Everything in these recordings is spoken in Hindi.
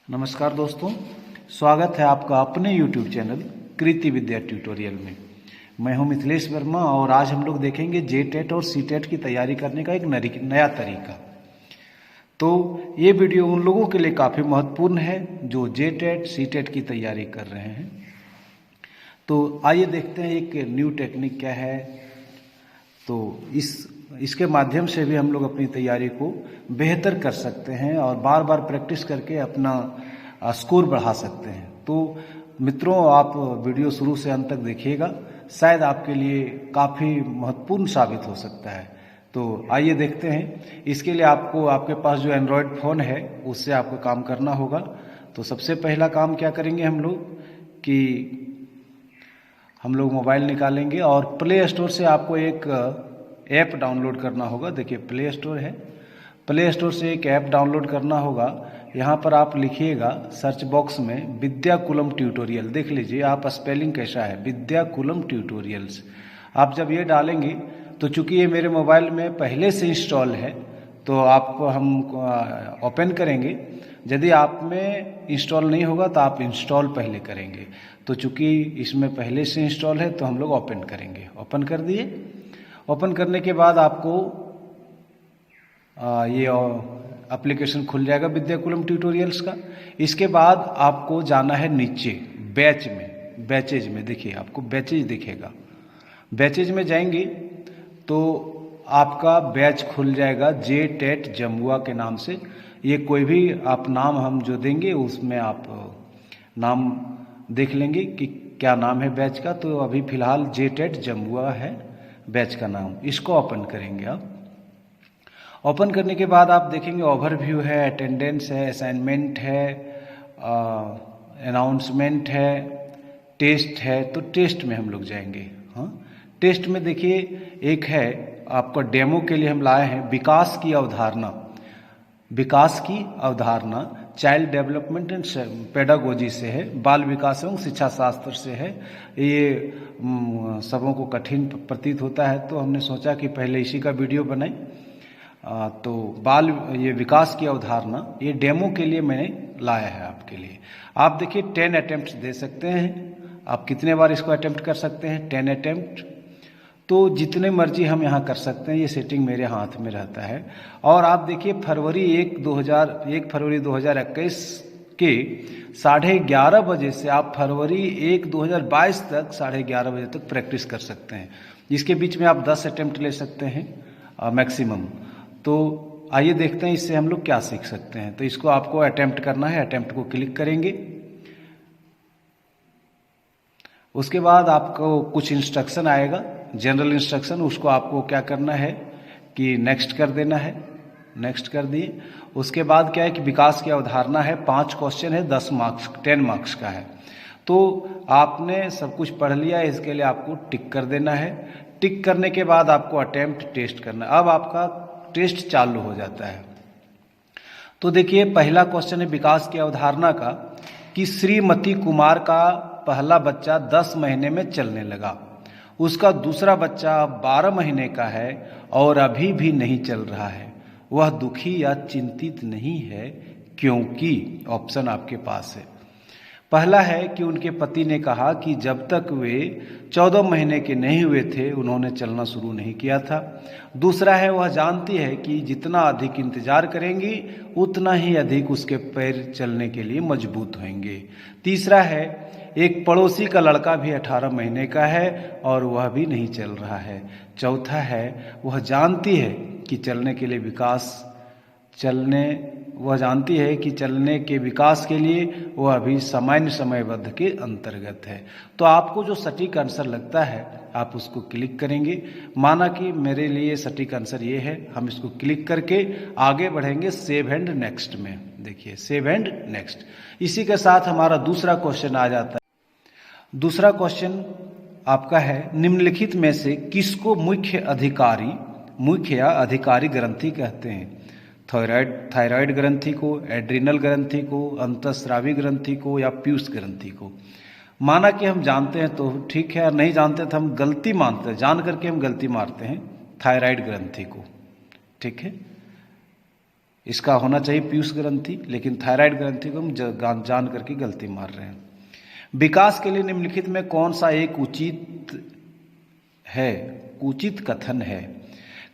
नमस्कार दोस्तों, स्वागत है आपका अपने YouTube चैनल कृति विद्या ट्यूटोरियल में। मैं हूं मिथिलेश वर्मा और आज हम लोग देखेंगे जेटेट और सीटेट की तैयारी करने का एक नया तरीका। तो ये वीडियो उन लोगों के लिए काफ़ी महत्वपूर्ण है जो जेटेट सीटेट की तैयारी कर रहे हैं। तो आइए देखते हैं एक न्यू टेक्निक क्या है। तो इसके माध्यम से भी हम लोग अपनी तैयारी को बेहतर कर सकते हैं और बार बार प्रैक्टिस करके अपना स्कोर बढ़ा सकते हैं। तो मित्रों, आप वीडियो शुरू से अंत तक देखिएगा, शायद आपके लिए काफ़ी महत्वपूर्ण साबित हो सकता है। तो आइए देखते हैं। इसके लिए आपको आपके पास जो एंड्रॉयड फ़ोन है उससे आपको काम करना होगा। तो सबसे पहला काम क्या करेंगे हम लोग मोबाइल निकालेंगे और प्ले स्टोर से आपको एक ऐप डाउनलोड करना होगा। देखिए प्ले स्टोर है, प्ले स्टोर से एक ऐप डाउनलोड करना होगा। यहाँ पर आप लिखिएगा सर्च बॉक्स में विद्याकुलम ट्यूटोरियल। देख लीजिए आप स्पेलिंग कैसा है, विद्याकुलम ट्यूटोरियल्स। आप जब ये डालेंगे तो चूंकि ये मेरे मोबाइल में पहले से इंस्टॉल है तो आपको हम ओपन करेंगे। यदि आप में इंस्टॉल नहीं होगा तो आप इंस्टॉल पहले करेंगे। तो चूंकि इसमें पहले से इंस्टॉल है तो हम लोग ओपन करेंगे। ओपन कर दिए। ओपन करने के बाद आपको ये एप्लीकेशन खुल जाएगा विद्याकुलम ट्यूटोरियल्स का। इसके बाद आपको जाना है नीचे बैचेज में। देखिए आपको बैचेज दिखेगा। बैचेज में जाएंगे तो आपका बैच खुल जाएगा जेटेट जमुआ के नाम से। ये कोई भी आप नाम हम जो देंगे उसमें आप नाम देख लेंगे कि क्या नाम है बैच का। तो अभी फिलहाल जेटेट जमुआ है बैच का नाम। इसको ओपन करेंगे आप। ओपन करने के बाद आप देखेंगे ओवरव्यू है, अटेंडेंस है, असाइनमेंट है, अनाउंसमेंट है, टेस्ट है। तो टेस्ट में हम लोग जाएंगे। हाँ, टेस्ट में देखिए एक है आपका डेमो के लिए हम लाए हैं विकास की अवधारणा। विकास की अवधारणा चाइल्ड डेवलपमेंट एंड पेडागोजी से है, बाल विकास एवं शिक्षा शास्त्र से है। ये सबों को कठिन प्रतीत होता है तो हमने सोचा कि पहले इसी का वीडियो बनाएं। तो ये विकास की अवधारणा ये डेमो के लिए मैंने लाया है आपके लिए। आप देखिए 10 अटेम्प्ट दे सकते हैं। आप कितने बार इसको अटेम्प्ट कर सकते हैं? 10 अटेम्प्ट। तो जितने मर्जी हम यहाँ कर सकते हैं, ये सेटिंग मेरे हाथ में रहता है। और आप देखिए 1 फरवरी 2021 के 11:30 बजे से आप फरवरी 1 2022 तक 11:30 बजे तक प्रैक्टिस कर सकते हैं। इसके बीच में आप 10 अटेम्प्ट ले सकते हैं मैक्सिमम। तो आइए देखते हैं इससे हम लोग क्या सीख सकते हैं। तो इसको आपको अटेम्प्ट करना है। अटेम्प्ट को क्लिक करेंगे। उसके बाद आपको कुछ इंस्ट्रक्शन आएगा, जनरल इंस्ट्रक्शन। उसको आपको क्या करना है कि नेक्स्ट कर देना है। नेक्स्ट कर दिए। उसके बाद क्या है कि विकास की अवधारणा है, 5 क्वेश्चन है, 10 मार्क्स का है। तो आपने सब कुछ पढ़ लिया है, इसके लिए आपको टिक कर देना है। टिक करने के बाद आपको अटेम्प्ट टेस्ट करना है। अब आपका टेस्ट चालू हो जाता है। तो देखिए पहला क्वेश्चन है विकास की अवधारणा का कि श्रीमती कुमार का पहला बच्चा 10 महीने में चलने लगा। उसका दूसरा बच्चा 12 महीने का है और अभी भी नहीं चल रहा है। वह दुखी या चिंतित नहीं है क्योंकि ऑप्शन आपके पास है। पहला है कि उनके पति ने कहा कि जब तक वे 14 महीने के नहीं हुए थे उन्होंने चलना शुरू नहीं किया था। दूसरा है वह जानती है कि जितना अधिक इंतजार करेंगी उतना ही अधिक उसके पैर चलने के लिए मजबूत होंगे। तीसरा है एक पड़ोसी का लड़का भी 18 महीने का है और वह भी नहीं चल रहा है। चौथा है वह जानती है कि चलने के विकास के लिए वह अभी सामान्य समयबद्ध के अंतर्गत है। तो आपको जो सटीक आंसर लगता है आप उसको क्लिक करेंगे। माना कि मेरे लिए सटीक आंसर ये है, हम इसको क्लिक करके आगे बढ़ेंगे सेव एंड नेक्स्ट में। देखिए सेव एंड नेक्स्ट। इसी के साथ हमारा दूसरा क्वेश्चन आ जाता है। दूसरा क्वेश्चन आपका है निम्नलिखित में से किसको मुख्य या अधिकारी ग्रंथि कहते हैं? थायराइड ग्रंथि को, एड्रिनल ग्रंथि को, अंतःस्रावी ग्रंथि को या पीयूष ग्रंथि को? माना कि हम जानते हैं तो ठीक है, और नहीं जानते तो हम गलती मानते हैं, जान करके हम गलती मारते हैं थायराइड ग्रंथि को। ठीक है, इसका होना चाहिए पीयूष ग्रंथि, लेकिन थायराइड ग्रंथि को हम जान करके गलती मार रहे हैं। विकास के लिए निम्नलिखित में कौन सा एक उचित कथन है?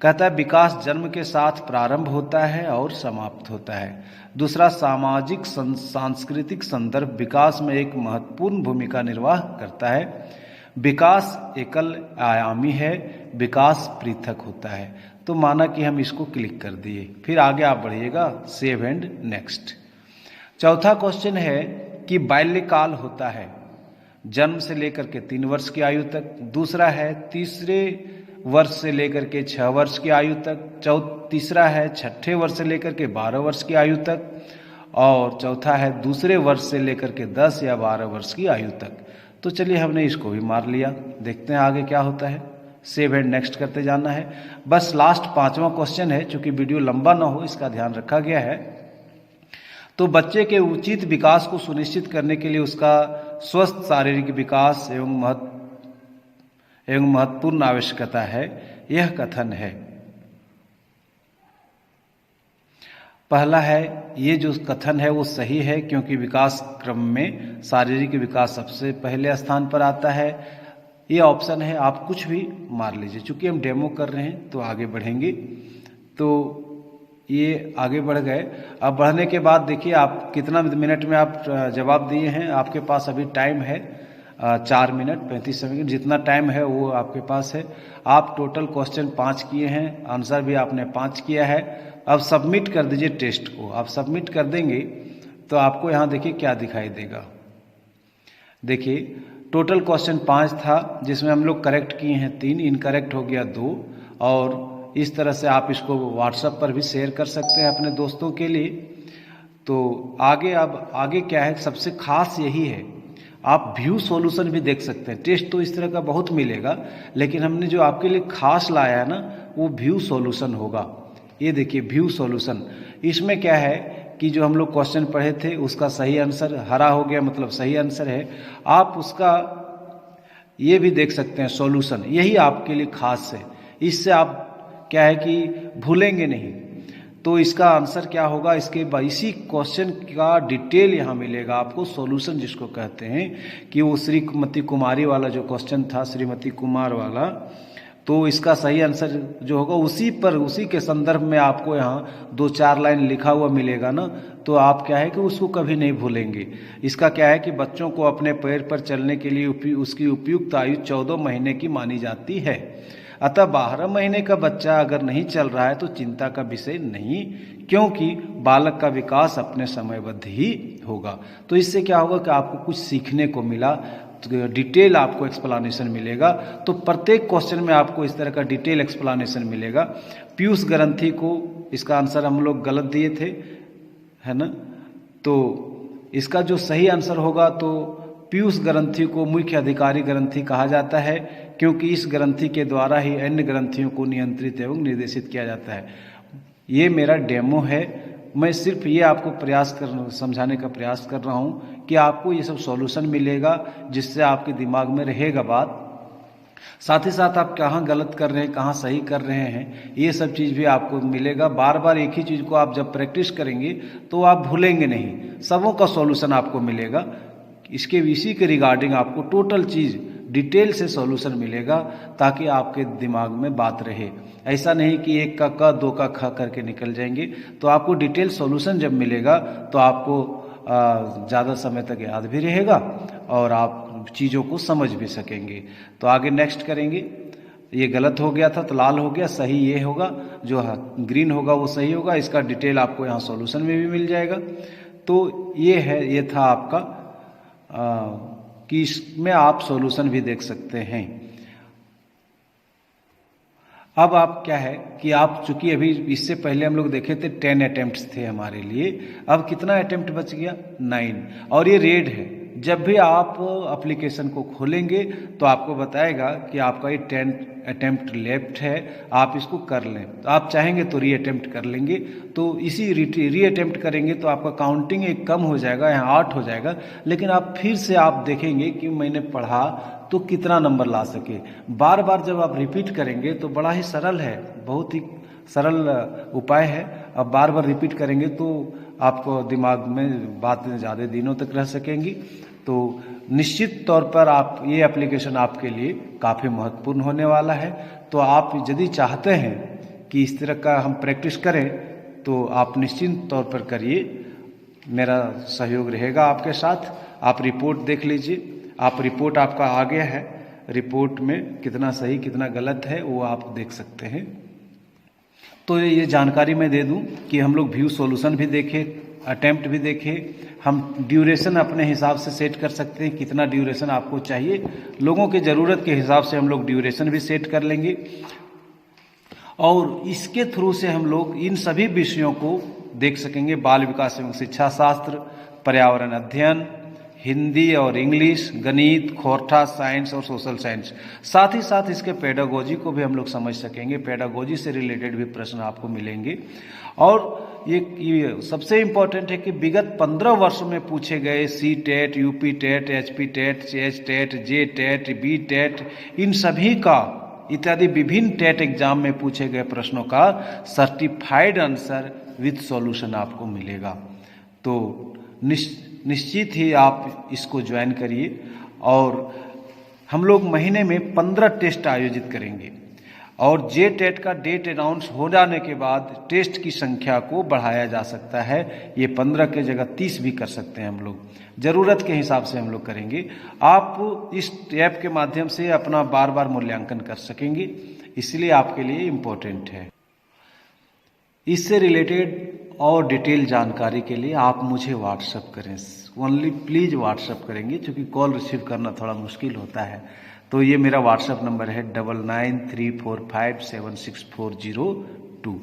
कहता है विकास जन्म के साथ प्रारंभ होता है और समाप्त होता है। दूसरा, सामाजिक सांस्कृतिक संदर्भ विकास में एक महत्वपूर्ण भूमिका निर्वाह करता है। विकास एकल आयामी है, विकास पृथक होता है। तो माना कि हम इसको क्लिक कर दिए, फिर आगे आप बढ़िएगा, सेव एंड नेक्स्ट। चौथा क्वेश्चन है कि बाल्यकाल होता है जन्म से लेकर के 3 वर्ष की आयु तक। दूसरा है तीसरे वर्ष से लेकर के 6 वर्ष की आयु तक। तीसरा है 6ठे वर्ष से लेकर के 12 वर्ष की आयु तक। और चौथा है दूसरे वर्ष से लेकर के 10 या 12 वर्ष की आयु तक। तो चलिए हमने इसको भी मार लिया, देखते हैं आगे क्या होता है। सेव एंड नेक्स्ट करते जाना है। बस लास्ट 5वां क्वेश्चन है, चूंकि वीडियो लंबा ना हो इसका ध्यान रखा गया है। तो बच्चे के उचित विकास को सुनिश्चित करने के लिए उसका स्वस्थ शारीरिक विकास एवं महत्वपूर्ण आवश्यकता है, यह कथन है। पहला है, ये जो कथन है वो सही है, क्योंकि विकास क्रम में शारीरिक विकास सबसे पहले स्थान पर आता है। ये ऑप्शन है, आप कुछ भी मार लीजिए। चूंकि हम डेमो कर रहे हैं तो आगे बढ़ेंगे। तो ये आगे बढ़ गए। अब बढ़ने के बाद देखिए आप कितना मिनट में आप जवाब दिए हैं। आपके पास अभी टाइम है 4 मिनट 35 सेकंड, जितना टाइम है वो आपके पास है। आप टोटल क्वेश्चन 5 किए हैं, आंसर भी आपने 5 किया है। अब सबमिट कर दीजिए टेस्ट को। आप सबमिट कर देंगे तो आपको यहाँ देखिए क्या दिखाई देगा। देखिए टोटल क्वेश्चन 5 था, जिसमें हम लोग करेक्ट किए हैं 3, इनकरेक्ट हो गया 2। और इस तरह से आप इसको व्हाट्सएप पर भी शेयर कर सकते हैं अपने दोस्तों के लिए। तो आगे अब आगे क्या है, सबसे खास यही है, आप व्यू सॉल्यूशन भी देख सकते हैं। टेस्ट तो इस तरह का बहुत मिलेगा, लेकिन हमने जो आपके लिए खास लाया है ना, वो व्यू सॉल्यूशन होगा। ये देखिए व्यू सॉल्यूशन। इसमें क्या है कि जो हम लोग क्वेश्चन पढ़े थे उसका सही आंसर हरा हो गया, मतलब सही आंसर है। आप उसका ये भी देख सकते हैं सॉल्यूशन, यही आपके लिए खास है। इससे आप क्या है कि भूलेंगे नहीं। तो इसका आंसर क्या होगा, इसी क्वेश्चन का डिटेल यहाँ मिलेगा आपको, सॉल्यूशन जिसको कहते हैं, कि वो श्रीमती कुमारी वाला जो क्वेश्चन था, श्रीमती कुमार वाला, तो इसका सही आंसर जो होगा उसी के संदर्भ में आपको यहाँ 2-4 लाइन लिखा हुआ मिलेगा ना। तो आप क्या है कि उसको कभी नहीं भूलेंगे। इसका क्या है कि बच्चों को अपने पैर पर चलने के लिए उसकी उपयुक्त आयु 14 महीने की मानी जाती है। अतः 12 महीने का बच्चा अगर नहीं चल रहा है तो चिंता का विषय नहीं, क्योंकि बालक का विकास अपने समयबद्ध ही होगा। तो इससे क्या होगा कि आपको कुछ सीखने को मिला, तो डिटेल आपको एक्सप्लेनेशन मिलेगा। तो प्रत्येक क्वेश्चन में आपको इस तरह का डिटेल एक्सप्लेनेशन मिलेगा। पीयूष ग्रंथि को इसका आंसर हम लोग गलत दिए थे, है ना। तो इसका जो सही आंसर होगा, तो पीयूष ग्रंथि को मुख्य अधिकारी ग्रंथि कहा जाता है, क्योंकि इस ग्रंथि के द्वारा ही अन्य ग्रंथियों को नियंत्रित एवं निर्देशित किया जाता है। ये मेरा डेमो है, मैं सिर्फ ये आपको समझाने का प्रयास कर रहा हूँ कि आपको ये सब सॉल्यूशन मिलेगा, जिससे आपके दिमाग में रहेगा बात। साथ ही साथ आप कहाँ गलत कर रहे हैं, कहाँ सही कर रहे हैं, ये सब चीज़ भी आपको मिलेगा। बार बार एक ही चीज़ को आप जब प्रैक्टिस करेंगे तो आप भूलेंगे नहीं, सबों का सॉल्यूशन आपको मिलेगा। इसी के रिगार्डिंग आपको टोटल चीज़ डिटेल से सॉल्यूशन मिलेगा, ताकि आपके दिमाग में बात रहे। ऐसा नहीं कि 1 का क 2 का ख करके निकल जाएंगे। तो आपको डिटेल सॉल्यूशन जब मिलेगा तो आपको ज़्यादा समय तक याद भी रहेगा और आप चीज़ों को समझ भी सकेंगे। तो आगे नेक्स्ट करेंगे। ये गलत हो गया था तो लाल हो गया, सही ये होगा, जो ग्रीन होगा वो सही होगा। इसका डिटेल आपको यहाँ सॉल्यूशन में भी मिल जाएगा। तो ये था आपका कि इसमें आप सॉल्यूशन भी देख सकते हैं। अब आप क्या है कि आप चूंकि अभी इससे पहले हम लोग देखे थे 10 अटेम्प्ट्स थे हमारे लिए, अब कितना अटेम्प्ट बच गया 9। और ये रेड है। जब भी आप एप्लीकेशन को खोलेंगे तो आपको बताएगा कि आपका ये 10 अटेम्प्ट लेफ्ट है, आप इसको कर लें। तो आप चाहेंगे तो री अटेम्प्ट कर लेंगे। तो इसी री अटेम्प्ट करेंगे तो आपका काउंटिंग एक कम हो जाएगा, यहाँ 8 हो जाएगा। लेकिन आप फिर से आप देखेंगे कि मैंने पढ़ा तो कितना नंबर ला सके। बार बार जब आप रिपीट करेंगे तो बड़ा ही सरल है, बहुत ही सरल उपाय है। अब बार बार रिपीट करेंगे तो आपको दिमाग में बातें ज़्यादा दिनों तक रह सकेंगी। तो निश्चित तौर पर आप ये एप्लीकेशन आपके लिए काफ़ी महत्वपूर्ण होने वाला है। तो आप यदि चाहते हैं कि इस तरह का हम प्रैक्टिस करें तो आप निश्चित तौर पर करिए, मेरा सहयोग रहेगा आपके साथ। आप रिपोर्ट देख लीजिए, आप रिपोर्ट आपका आ गया है, रिपोर्ट में कितना सही कितना गलत है वो आप देख सकते हैं। तो ये जानकारी मैं दे दूं कि हम लोग व्यू सॉल्यूशन भी देखें, अटेम्प्ट भी देखें, हम ड्यूरेशन अपने हिसाब से सेट कर सकते हैं, कितना ड्यूरेशन आपको चाहिए, लोगों की ज़रूरत के हिसाब से हम लोग ड्यूरेशन भी सेट कर लेंगे। और इसके थ्रू से हम लोग इन सभी विषयों को देख सकेंगे, बाल विकास एवं शिक्षा शास्त्र, पर्यावरण अध्ययन, हिंदी और इंग्लिश, गणित, खोरठा, साइंस और सोशल साइंस। साथ ही साथ इसके पेडागोजी को भी हम लोग समझ सकेंगे, पेडागोजी से रिलेटेड भी प्रश्न आपको मिलेंगे। और ये सबसे इम्पोर्टेंट है कि विगत 15 वर्षों में पूछे गए C TET, UP TET, HP TET, H TET, J TET, B TET, इन सभी का इत्यादि विभिन्न टेट एग्जाम में पूछे गए प्रश्नों का सर्टिफाइड आंसर विद सॉल्यूशन आपको मिलेगा। तो निश्चित ही आप इसको ज्वाइन करिए। और हम लोग महीने में 15 टेस्ट आयोजित करेंगे और जे टेट का डेट अनाउंस हो जाने के बाद टेस्ट की संख्या को बढ़ाया जा सकता है। ये 15 के जगह 30 भी कर सकते हैं हम लोग, ज़रूरत के हिसाब से हम लोग करेंगे। आप इस ऐप के माध्यम से अपना बार बार मूल्यांकन कर सकेंगे, इसलिए आपके लिए इम्पोर्टेंट है। इससे रिलेटेड और डिटेल जानकारी के लिए आप मुझे व्हाट्सएप करें, ओनली प्लीज़ व्हाट्सएप करेंगे, क्योंकि कॉल रिसीव करना थोड़ा मुश्किल होता है। तो ये मेरा व्हाट्सएप नंबर है 9934576402।